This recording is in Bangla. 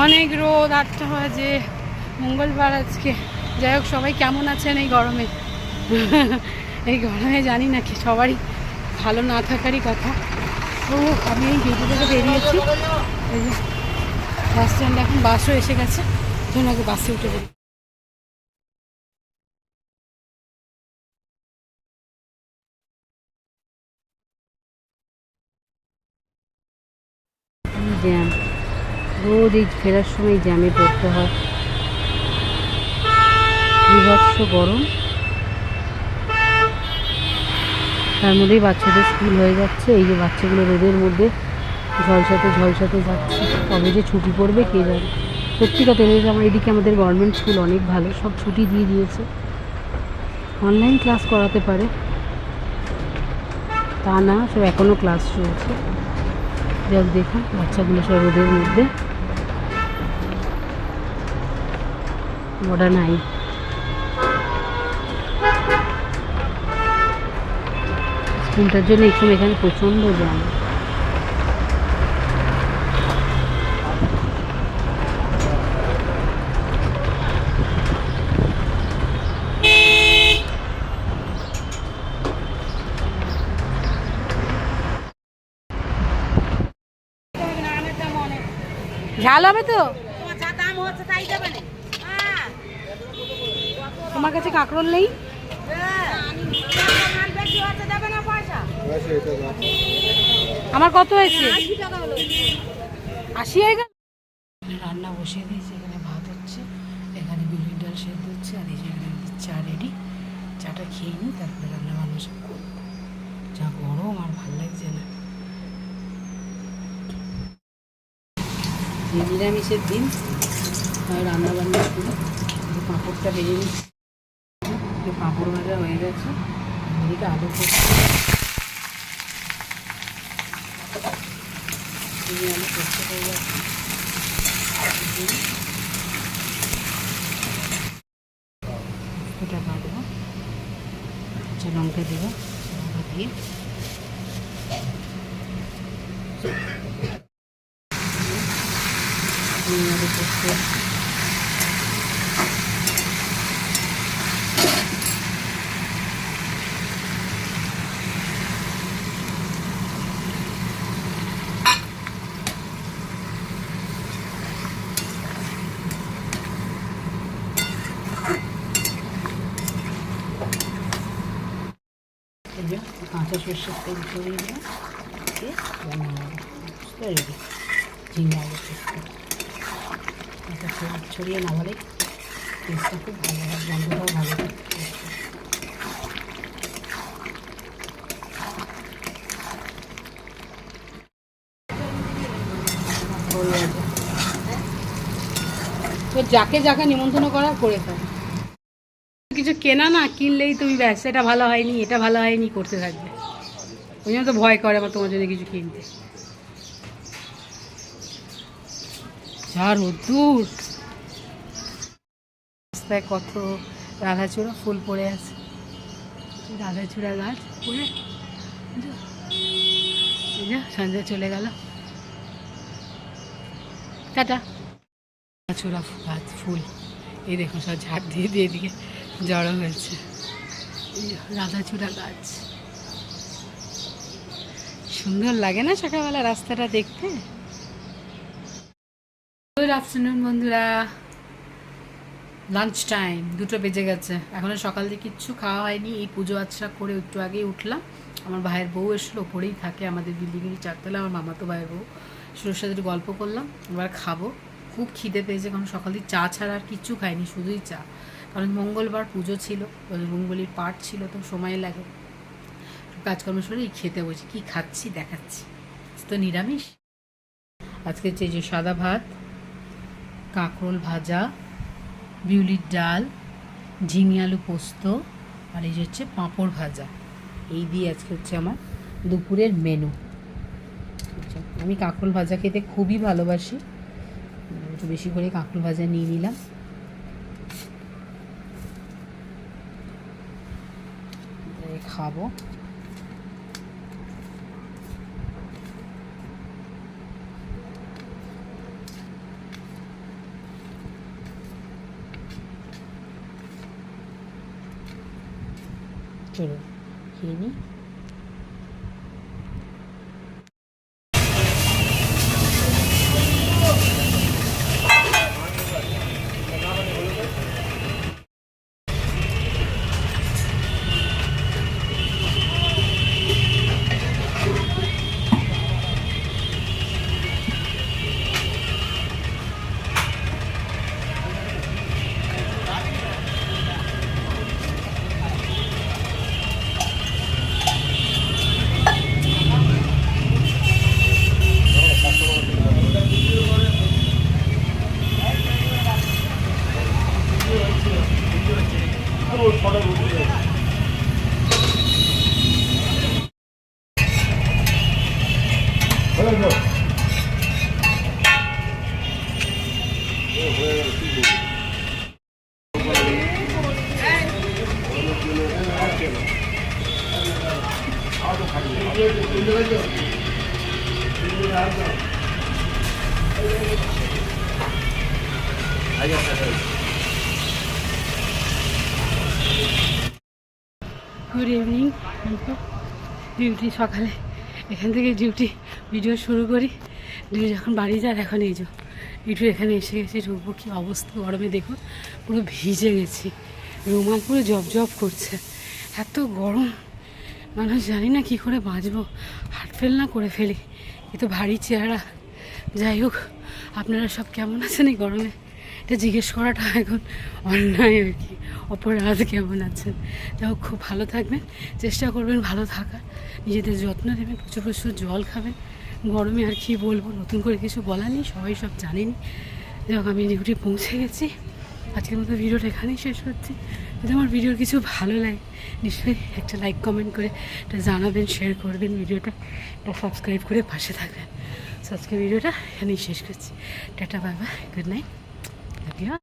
অনেক রোদ, 8টা বাজে, মঙ্গলবার আজকে। যাই হোক, সবাই কেমন আছেন এই গরমে? এই গরমে জানি না কি সবারই ভালো না থাকারই কথা। তো আমি এই ডিউটি থেকে বেরিয়েছি, এই যে বাস স্ট্যান্ডে এখন বাসও এসে গেছে, তখন আগে বাসে উঠে বেরিয়ে জ্যাম। রোজ এই ফেরার সময় জ্যামে পড়তে হয়, বিভৎস গরম, তার মধ্যেই বাচ্চাদের স্কুল হয়ে যাচ্ছে। এই যে বাচ্চাগুলো রোদের মধ্যে ঝলসাতে যাচ্ছে, কবে যে ছুটি পড়বে কে জানে। সত্যি কথা, আমার এদিকে আমাদের গভর্নমেন্ট স্কুল অনেক ভালো, সব ছুটি দিয়ে দিয়েছে, অনলাইন ক্লাস করাতে পারে, তা না, সব এখনও ক্লাস চলছে। যাক, দেখুন বাচ্চাগুলো সব রোদের মধ্যে, মডার্ন হাই স্কুলটার জন্য এই সময় এখানে প্রচণ্ড জ্যাম। ঝাল হবে তো? তোমার কাছে কাঁকরোল নেই? আমার কত হয়েছে? 80 হয়ে গেল। রান্না বসিয়ে দিয়েছি, এখানে ভাত হচ্ছে, এখানে বিউলির ডাল সেদ্ধ হচ্ছে, আর এই যে এখানে চা রেডি। চাটা খেয়ে নিই, তারপরে রান্না বান্না সব করবো। যা গরম, আর ভালো লাগছে না। নিরামিষের দিন রান্না বান্না করি। পাঁপড়টা ভেজে নিচ্ছি, পাঁপড় ভাজা হয়ে গেছে, এদিকে আলু করছি, আলু করতে হয়ে গেছে, ওটা কাটবো, কাঁচা লঙ্কা দেবো, লঙ্কা দিয়ে আলু করতে কাঁচা সর্ষের তেল ছড়িয়ে দিলাম, রেডি ঝিঙে আলু পোস্ত। কাঁচা ছড়িয়ে নামালে টেস্টটা খুব ভালো হয়, গন্ধটাও ভালো হয়। তো যাকে যাকে নিমন্ত্রণ করা করে থাকে, কিছু কেনা না কিনলেই তুমি ব্যাস, এটা ভালো হয়নি, এটা ভালো হয়নি করতে থাকবে। ওই জন্য তো ভয় করে আমার তোমার জন্য কিছু কিনতে। যা রোদ্দুর, রাস্তায় কত রাধাচূড়া ফুল পড়ে আছে, রাধাচূড়া গাছ পড়ে, সন্ধ্যা চলে গেল, টাটা। রাধাচূড়া গাছ ফুল, এই দেখো সব ঝাড় দিয়ে দিয়ে দিকে জড়ো হয়েছে, রাধাচূড়া গাছ। সুন্দর লাগে না সকালবেলা রাস্তাটা দেখতে? গুড আফটারনুন বন্ধুরা, লাঞ্চ টাইম, 2টো বেজে গেছে, এখনও সকাল থেকে কিচ্ছু খাওয়া হয়নি। এই পুজো আচ্ছা করে একটু আগেই উঠলাম। আমার ভাইয়ের বউ এসলো, ওপরেই থাকে আমাদের বিল্ডিংয়েরই 4তলা, আমার মামাতো ভাইয়ের বউ, সুরের সাথে একটু গল্প করলাম, এবার খাবো। খুব খিদে পেয়েছে, কারণ সকাল থেকে চা ছাড়া আর কিচ্ছু খাইনি, শুধুই চা, কারণ মঙ্গলবার পুজো ছিল, বজরংবলির পাঠ ছিল, তো সময় লাগে কাজকর্ম শুনে। খেতে বসে কী খাচ্ছি দেখাচ্ছি, তো নিরামিষ আজকে হচ্ছে যে সাদা ভাত, কাঁকরোল ভাজা, বিউলির ডাল, ঝিঙে আলু পোস্ত, আর এই যে হচ্ছে পাঁপড় ভাজা। এই দিয়ে আজকে হচ্ছে আমার দুপুরের মেনু। আমি কাঁকরোল ভাজা খেতে খুবই ভালোবাসি, একটু বেশি করে কাঁকরোল ভাজা নিয়ে নিলাম। খাবো। চলো খেয়ে নিই। Good evening. ডিউটি সকালে, এখান থেকে ডিউটি ভিডিও শুরু করি। ডিউটি যখন বাড়ি যায় এখন এই যে একটু এখানে এসে গেছি, ঢুকবো। কী অবস্থা গরমে দেখুন, পুরো ভিজে গেছি, রুমাল পুরো জব জব করছে, এত গরম। মানুষ জানি না কী করে বাঁচবো, হার্টফেল না করে ফেলি, এ তো ভারী চেহারা। যাই হোক, আপনারা সব কেমন আছেন এই গরমে? এটা জিজ্ঞেস করাটা এখন অন্যায় আর কি, অপরাধ। কেমন আছেন? যাই হোক, খুব ভালো থাকবেন, চেষ্টা করবেন ভালো থাকার, নিজেদের যত্ন নেবেন, প্রচুর প্রচুর জল খাবেন। গরমে আর কি বলবো, নতুন করে কিছু বলার নেই, সবাই সব জানেনি। যাই হোক, আমি ডিউটি পৌঁছে গেছি। আজকের মতো ভিডিওটা এখানেই শেষ করছি। যদি আমার ভিডিওর কিছু ভালো লাগে নিশ্চয়ই একটা লাইক কমেন্ট করে এটা জানাবেন, শেয়ার করবেন ভিডিওটা, এটা সাবস্ক্রাইব করে পাশে থাকবেন। আজকে ভিডিওটা এখানেই শেষ করছি। Tata, bye bye, good night, love you.